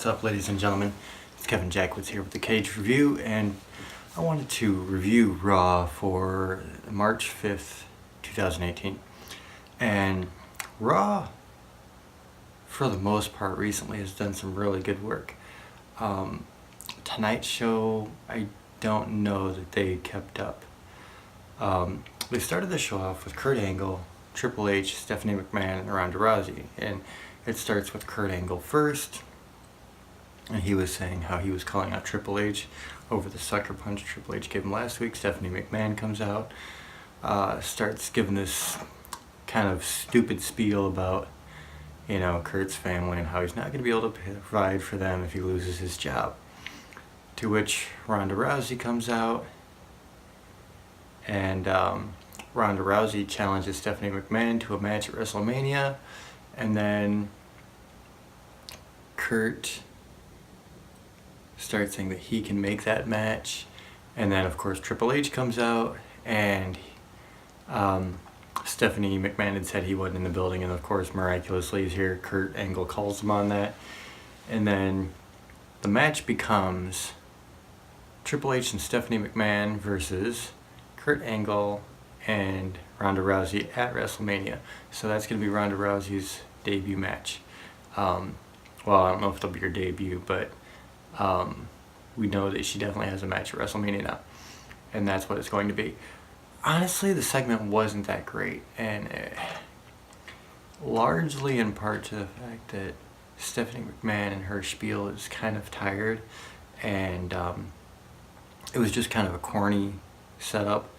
What's up, ladies and gentlemen? It's Kevin Jackwitz here with the Cage Review, and I wanted to review Raw for March 5th, 2018. And Raw, for the most part, recently has done some really good work. Tonight's show, I don't know that they kept up. They started the show off with Kurt Angle, Triple H, Stephanie McMahon, and Ronda Rousey. And it starts with Kurt Angle first. And he was saying how he was calling out Triple H over the sucker punch Triple H gave him last week. Stephanie McMahon comes out, starts giving this kind of stupid spiel about, Kurt's family and how he's not going to be able to provide for them if he loses his job. To which Ronda Rousey comes out, and Ronda Rousey challenges Stephanie McMahon to a match at WrestleMania, and then Kurt starts saying that he can make that match, and then of course Triple H comes out, and Stephanie McMahon had said he wasn't in the building, and of course miraculously he's here. Kurt Angle calls him on that, and then the match becomes Triple H and Stephanie McMahon versus Kurt Angle and Ronda Rousey at WrestleMania. So that's going to be Ronda Rousey's debut match. Well, I don't know if it'll be her debut, but we know that she definitely has a match at WrestleMania now, and that's what it's going to be. Honestly, the segment wasn't that great, and largely in part to the fact that Stephanie McMahon and her spiel is kind of tired, and it was just kind of a corny setup.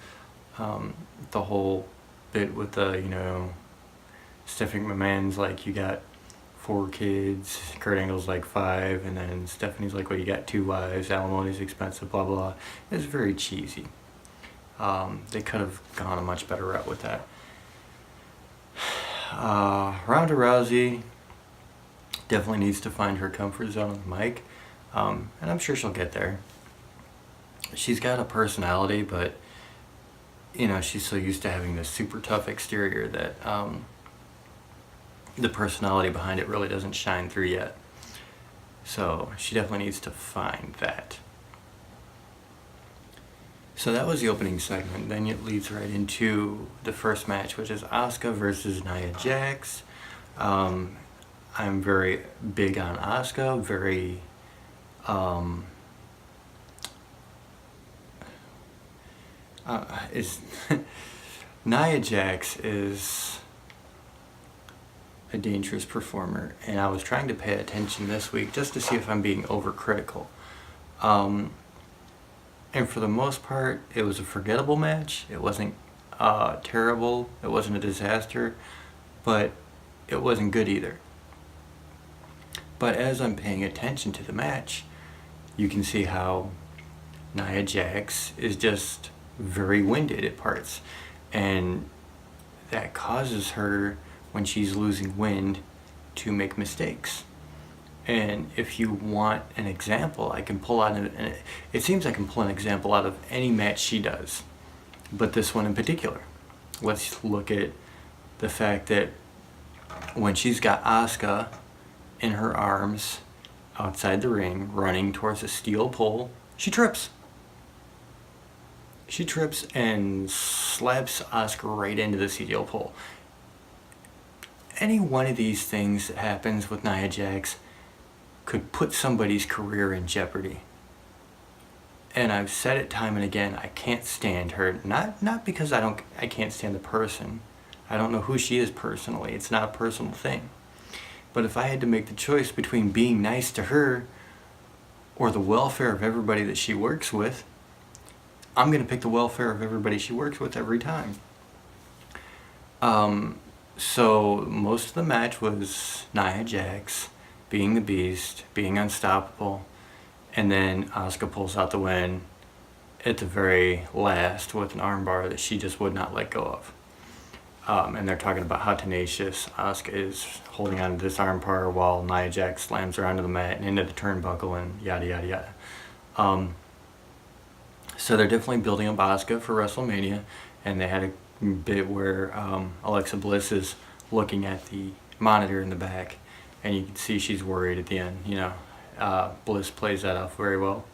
The whole bit with the, Stephanie McMahon's like, you got 4 kids, Kurt Angle's like 5, and then Stephanie's like, well, you got 2 wives, alimony's expensive, blah blah. It was very cheesy. They could have gone a much better route with that. Ronda Rousey definitely needs to find her comfort zone on the mic, and I'm sure she'll get there. She's got a personality, but she's so used to having this super tough exterior that the personality behind it really doesn't shine through yet. So she definitely needs to find that. So that was the opening segment. Then it leads right into the first match, which is Asuka versus Nia Jax. I'm very big on Asuka. Very Nia Jax is a dangerous performer, and I was trying to pay attention this week just to see if I'm being overcritical. And for the most part, it was a forgettable match. It wasn't terrible. It wasn't a disaster, but it wasn't good either. But as I'm paying attention to the match, you can see how Nia Jax is just very winded at parts, and that causes her, when she's losing wind, to make mistakes. And if you want an example, I can pull out it seems I can pull an example out of any match she does, but this one in particular. Let's look at the fact that when she's got Asuka in her arms outside the ring running towards a steel pole, she trips. She trips and slaps Asuka right into the steel pole. Any one of these things that happens with Nia Jax could put somebody's career in jeopardy. And I've said it time and again, I can't stand her. Not because I can't stand the person. I don't know who she is personally. It's not a personal thing. But if I had to make the choice between being nice to her or the welfare of everybody that she works with, I'm going to pick the welfare of everybody she works with every time. So most of the match was Nia Jax being the beast, being unstoppable, and then Asuka pulls out the win at the very last with an armbar that she just would not let go of. And they're talking about how tenacious Asuka is holding on to this armbar while Nia Jax slams her onto the mat and into the turnbuckle and yada yada yada. So they're definitely building up Asuka for WrestleMania, and they had a bit where Alexa Bliss is looking at the monitor in the back, and you can see she's worried at the end, Bliss plays that off very well.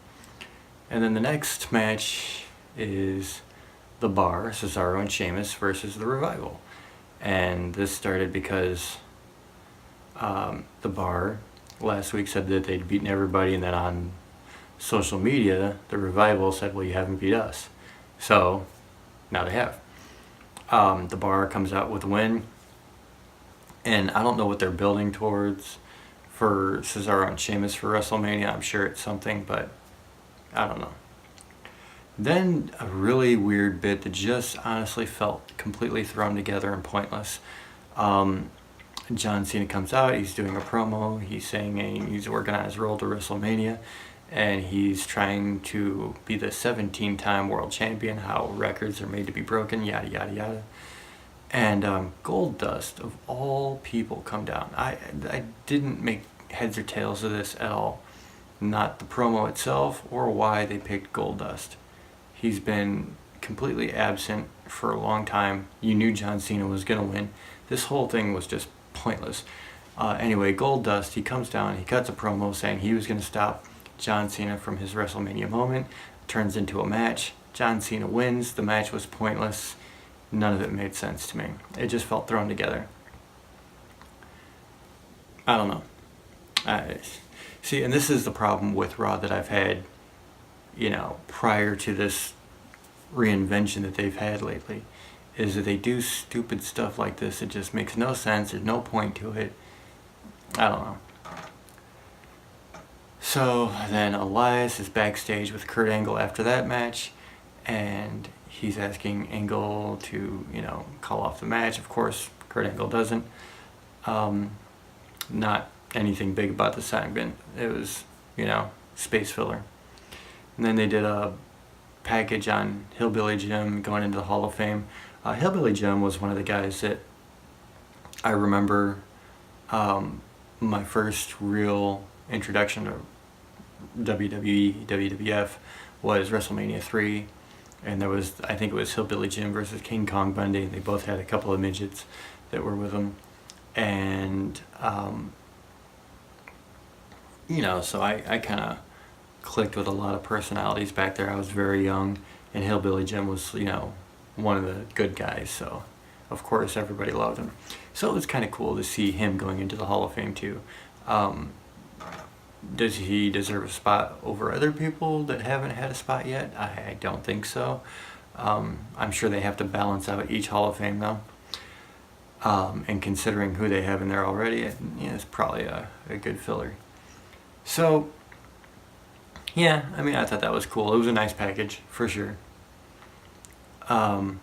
And then the next match is The Bar, Cesaro and Sheamus versus The Revival. And this started because The Bar last week said that they'd beaten everybody, and then on social media, The Revival said, well, you haven't beat us. So now they have. The Bar comes out with a win, and I don't know what they're building towards for Cesaro and Sheamus for WrestleMania. I'm sure it's something, but I don't know. Then a really weird bit that just honestly felt completely thrown together and pointless. John Cena comes out, he's doing a promo, he's saying he's working on his road to WrestleMania, and he's trying to be the 17-time world champion, how records are made to be broken, yada yada yada. And Goldust, of all people, come down. I didn't make heads or tails of this at all. Not the promo itself or why they picked Goldust. He's been completely absent for a long time. You knew John Cena was going to win. This whole thing was just pointless. Anyway, Goldust, he comes down, he cuts a promo saying he was going to stop John Cena from his WrestleMania moment. Turns into a match. John Cena wins. The match was pointless. None of it made sense to me. It just felt thrown together. I don't know. See, and this is the problem with Raw that I've had, prior to this reinvention that they've had lately, is that they do stupid stuff like this. It just makes no sense. There's no point to it. I don't know. So then Elias is backstage with Kurt Angle after that match, and he's asking Angle to, call off the match. Of course, Kurt Angle doesn't. Not anything big about the segment. It was, space filler. And then they did a package on Hillbilly Jim going into the Hall of Fame. Hillbilly Jim was one of the guys that I remember my first real introduction to WWE, WWF was WrestleMania 3. And I think it was Hillbilly Jim versus King Kong Bundy. They both had a couple of midgets that were with them. And, so I kind of clicked with a lot of personalities back there. I was very young, and Hillbilly Jim was, one of the good guys. So, of course, everybody loved him. So it was kind of cool to see him going into the Hall of Fame, too. Does he deserve a spot over other people that haven't had a spot yet? I don't think so. I'm sure they have to balance out each Hall of Fame, though. And considering who they have in there already, it's probably a good filler. So, yeah, I thought that was cool. It was a nice package, for sure. And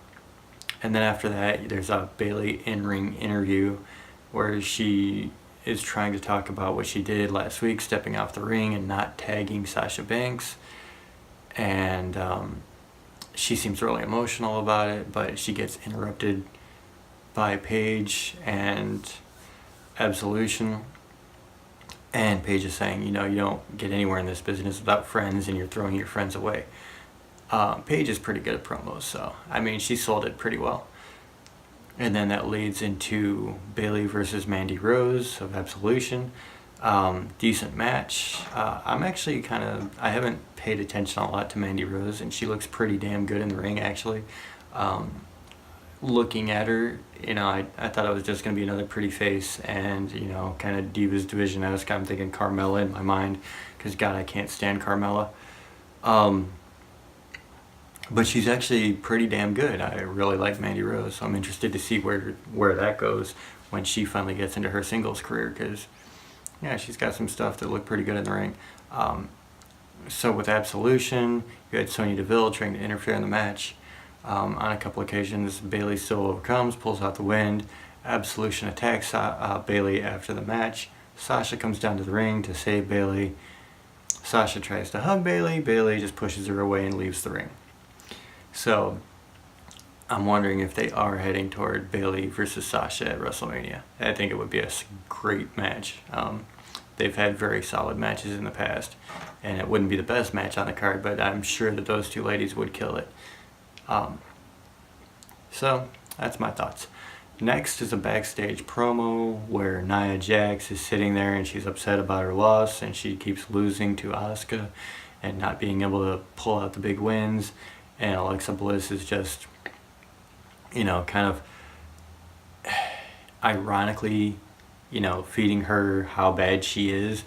then after that, there's a Bayley in-ring interview where she is trying to talk about what she did last week, stepping off the ring and not tagging Sasha Banks. And she seems really emotional about it, but she gets interrupted by Paige and Absolution. And Paige is saying, you don't get anywhere in this business without friends, and you're throwing your friends away. Paige is pretty good at promos, so, she sold it pretty well. And then that leads into Bayley versus Mandy Rose of Absolution. Decent match. I'm actually I haven't paid attention a lot to Mandy Rose, and she looks pretty damn good in the ring, actually. Looking at her, I thought it was just going to be another pretty face and, kind of Divas Division. I was kind of thinking Carmella in my mind, because, God, I can't stand Carmella. But she's actually pretty damn good. I really like Mandy Rose, so I'm interested to see where that goes when she finally gets into her singles career, because, she's got some stuff that look pretty good in the ring. So with Absolution, you had Sonya Deville trying to interfere in the match. On a couple occasions, Bayley still overcomes, pulls out the win. Absolution attacks Bayley after the match. Sasha comes down to the ring to save Bayley. Sasha tries to hug Bayley. Bayley just pushes her away and leaves the ring. So, I'm wondering if they are heading toward Bayley versus Sasha at WrestleMania. I think it would be a great match. They've had very solid matches in the past, and it wouldn't be the best match on the card, but I'm sure that those two ladies would kill it. So, that's my thoughts. Next is a backstage promo where Nia Jax is sitting there and she's upset about her loss and she keeps losing to Asuka and not being able to pull out the big wins. And Alexa Bliss is just, kind of ironically, feeding her how bad she is,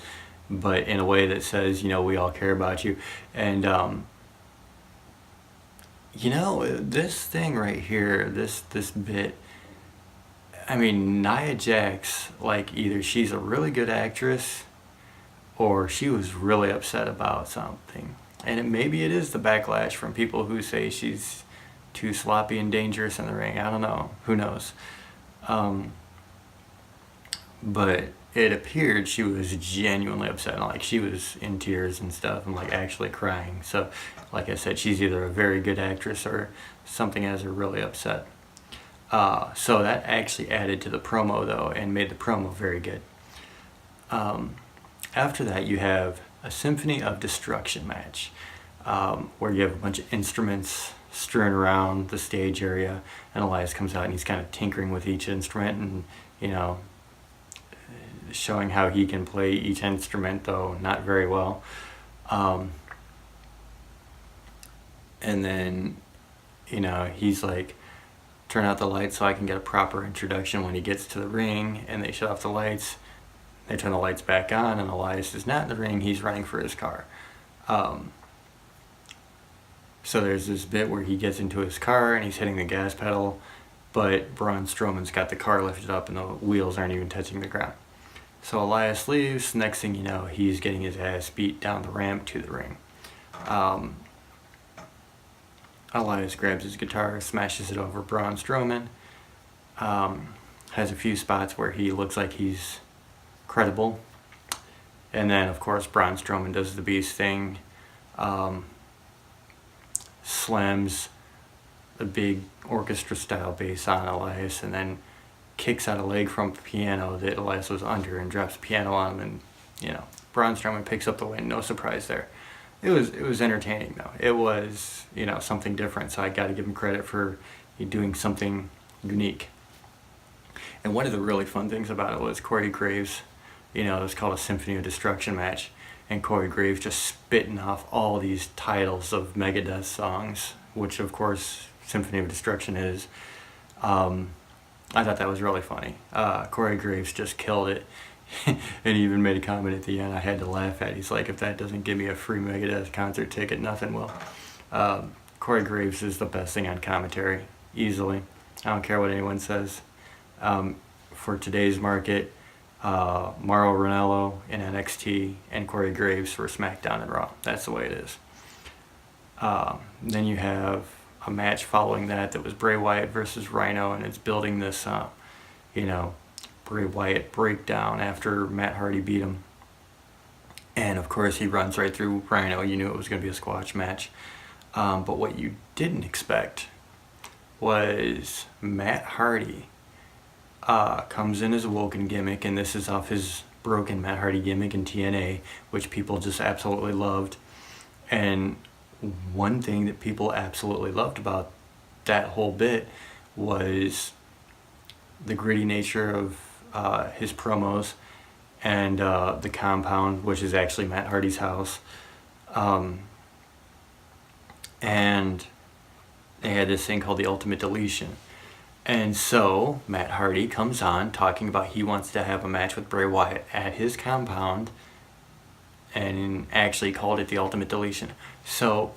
but in a way that says, we all care about you. And, this thing right here, this bit, I mean, Nia Jax, like, either she's a really good actress or she was really upset about something. And maybe it is the backlash from people who say she's too sloppy and dangerous in the ring. I don't know. Who knows? But it appeared she was genuinely upset. Like, she was in tears and stuff and, like, actually crying. So, like I said, she's either a very good actress or something has her really upset. So that actually added to the promo, though, and made the promo very good. After that, you have a Symphony of Destruction match, where you have a bunch of instruments strewn around the stage area, and Elias comes out and he's kind of tinkering with each instrument and, showing how he can play each instrument, though not very well. And then, he's like, turn out the lights so I can get a proper introduction when he gets to the ring, and they shut off the lights. They turn the lights back on, and Elias is not in the ring. He's running for his car. So there's this bit where he gets into his car, and he's hitting the gas pedal, but Braun Strowman's got the car lifted up, and the wheels aren't even touching the ground. So Elias leaves. Next thing you know, he's getting his ass beat down the ramp to the ring. Elias grabs his guitar, smashes it over Braun Strowman. Has a few spots where he looks like he's credible. And then, of course, Braun Strowman does the Beast thing. Slams a big orchestra-style bass on Elias, and then kicks out a leg from the piano that Elias was under and drops the piano on him, and, Braun Strowman picks up the win. No surprise there. It was entertaining, though. It was, something different, so I got to give him credit for doing something unique. And one of the really fun things about it was Corey Graves, it was called a Symphony of Destruction match, and Corey Graves just spitting off all these titles of Megadeth songs, which, of course, Symphony of Destruction is. I thought that was really funny. Corey Graves just killed it. And he even made a comment at the end I had to laugh at. He's like, if that doesn't give me a free Megadeth concert ticket, nothing will. Corey Graves is the best thing on commentary, easily. I don't care what anyone says. For today's market, Mauro Ranallo in NXT and Corey Graves for SmackDown and Raw. That's the way it is. Then you have a match following that was Bray Wyatt versus Rhino, and it's building this, Bray Wyatt breakdown after Matt Hardy beat him. And of course he runs right through Rhino. You knew it was going to be a squash match. But what you didn't expect was Matt Hardy comes in as a Woken gimmick, and this is off his broken Matt Hardy gimmick in TNA, which people just absolutely loved. And one thing that people absolutely loved about that whole bit was the gritty nature of his promos and the compound, which is actually Matt Hardy's house. And they had this thing called the Ultimate Deletion. And so Matt Hardy comes on talking about he wants to have a match with Bray Wyatt at his compound, and actually called it the Ultimate Deletion. So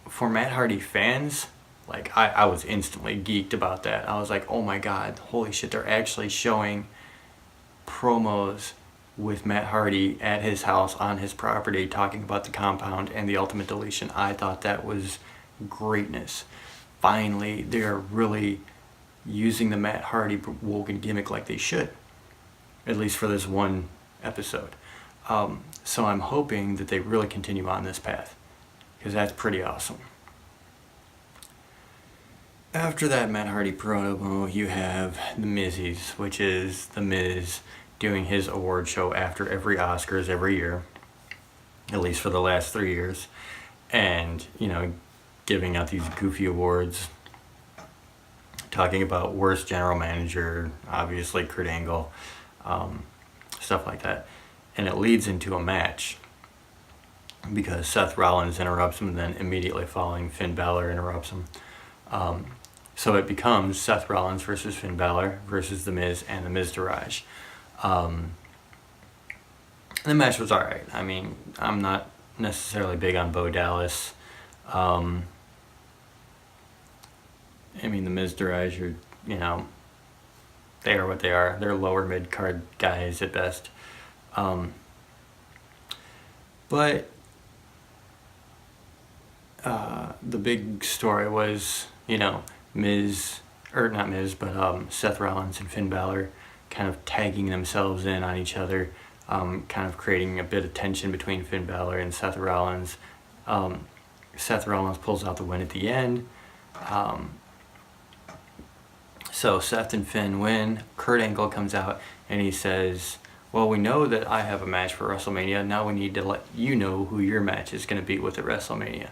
for Matt Hardy fans, like, I was instantly geeked about that. I was like, oh my god, holy shit, they're actually showing promos with Matt Hardy at his house on his property talking about the compound and the Ultimate Deletion. I thought that was greatness. Finally, they're really using the Matt Hardy Woken gimmick like they should, at least for this one episode. So I'm hoping that they really continue on this path, because that's pretty awesome. After that Matt Hardy promo, you have the Mizzies, which is the Miz doing his award show after every Oscars every year, at least for the last 3 years, and, giving out these goofy awards. talking about worst general manager, obviously Kurt Angle, stuff like that. And it leads into a match because Seth Rollins interrupts him, and then immediately following Finn Balor interrupts him. So it becomes Seth Rollins versus Finn Balor versus The Miz and The Miztourage. The match was alright. I mean, I'm not necessarily big on Bo Dallas. I mean, the Miztourage are, they are what they are. They're lower mid-card guys at best. But the big story was, Seth Rollins and Finn Balor kind of tagging themselves in on each other, kind of creating a bit of tension between Finn Balor and Seth Rollins. Seth Rollins pulls out the win at the end. So Seth and Finn win. Kurt Angle comes out and he says, well, we know that I have a match for WrestleMania. Now we need to let you know who your match is going to be with at WrestleMania.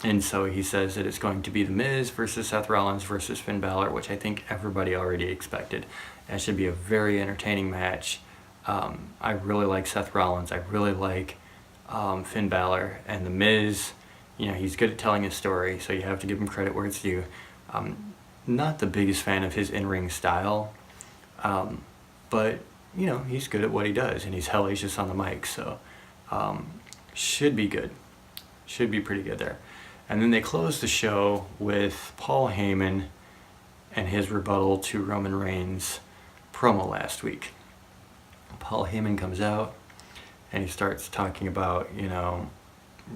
And so he says that it's going to be The Miz versus Seth Rollins versus Finn Balor, which I think everybody already expected. That should be a very entertaining match. I really like Seth Rollins. I really like Finn Balor. And The Miz, he's good at telling his story, so you have to give him credit where it's due. Not the biggest fan of his in-ring style, but, he's good at what he does, and he's hellacious on the mic, so should be good. Should be pretty good there. And then they close the show with Paul Heyman and his rebuttal to Roman Reigns' promo last week. Paul Heyman comes out and he starts talking about,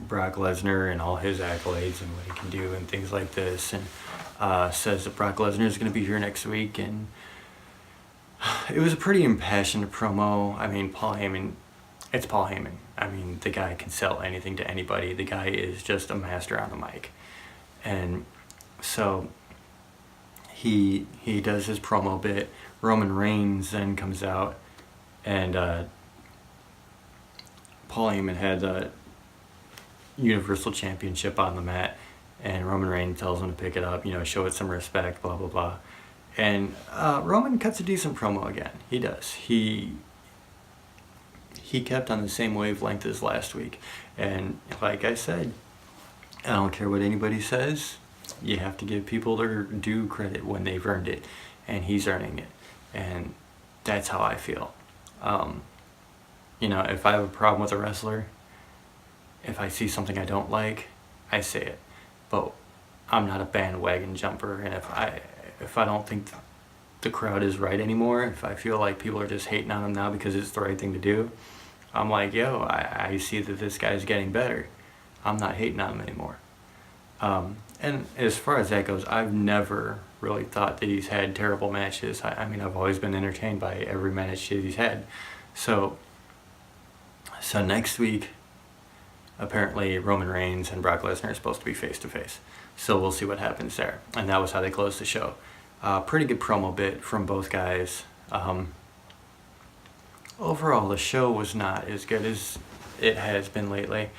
Brock Lesnar and all his accolades and what he can do and things like this, and says that Brock Lesnar is going to be here next week. And it was a pretty impassioned promo. I mean, Paul Heyman, it's Paul Heyman. I mean, the guy can sell anything to anybody. The guy is just a master on the mic. And so he does his promo bit. Roman Reigns then comes out, and Paul Heyman had the Universal Championship on the mat, and Roman Reigns tells him to pick it up, show it some respect, blah, blah, blah. And Roman cuts a decent promo again. He does. He kept on the same wavelength as last week. And like I said, I don't care what anybody says. You have to give people their due credit when they've earned it. And he's earning it. And that's how I feel. If I have a problem with a wrestler, if I see something I don't like, I say it. But I'm not a bandwagon jumper. And if I don't think the crowd is right anymore, if I feel like people are just hating on him now because it's the right thing to do, I'm like, I see that this guy's getting better. I'm not hating on him anymore. And as far as that goes, I've never really thought that he's had terrible matches. I mean, I've always been entertained by every match that he's had. So next week, apparently Roman Reigns and Brock Lesnar are supposed to be face-to-face. So we'll see what happens there. And that was how they closed the show. Pretty good promo bit from both guys. Overall, the show was not as good as it has been lately.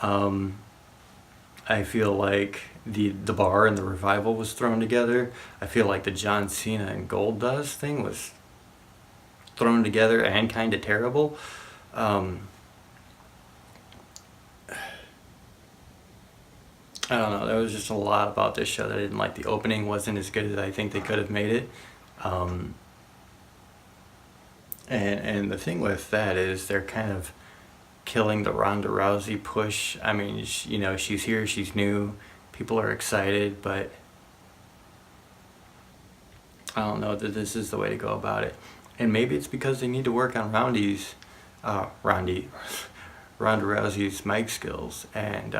I feel like the Bar and the Revival was thrown together. I feel like the John Cena and Goldust thing was thrown together and kind of terrible. I don't know, there was just a lot about this show that I didn't like. The opening wasn't as good as I think they could have made it. And the thing with that is they're kind of killing the Ronda Rousey push. I mean, she's here, she's new, people are excited, but I don't know that this is the way to go about it. And maybe it's because they need to work on Ronda Rousey's mic skills, and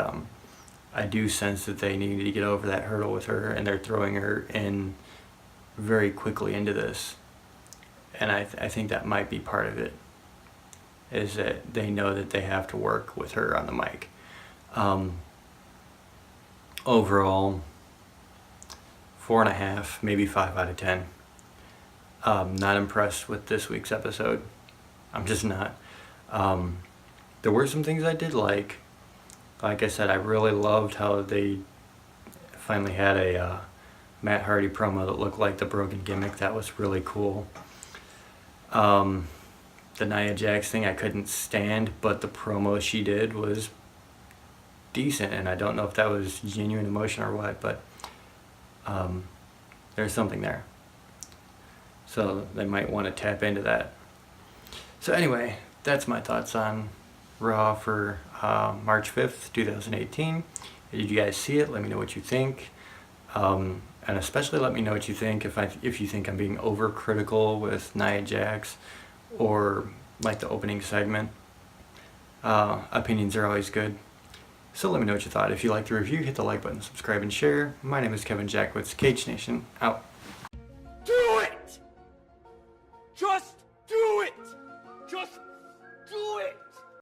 I do sense that they need to get over that hurdle with her, and they're throwing her in very quickly into this. And I think that might be part of it, is that they know that they have to work with her on the mic. Overall, 4.5, maybe 5 out of 10. Not impressed with this week's episode. I'm just not. There were some things I did like. Like I said, I really loved how they finally had a Matt Hardy promo that looked like the Broken Gimmick. That was really cool. The Nia Jax thing I couldn't stand, but the promo she did was decent, and I don't know if that was genuine emotion or what, but there's something there. So they might want to tap into that. So anyway, that's my thoughts on Raw for March 5th, 2018. Did you guys see it? Let me know what you think. And especially let me know what you think if you think I'm being overcritical with Nia Jax or like the opening segment. Opinions are always good. So let me know what you thought. If you liked the review, hit the like button, subscribe, and share. My name is Kevin Jackwitz, Cage Nation, out. Do it! Just do it! Just do it!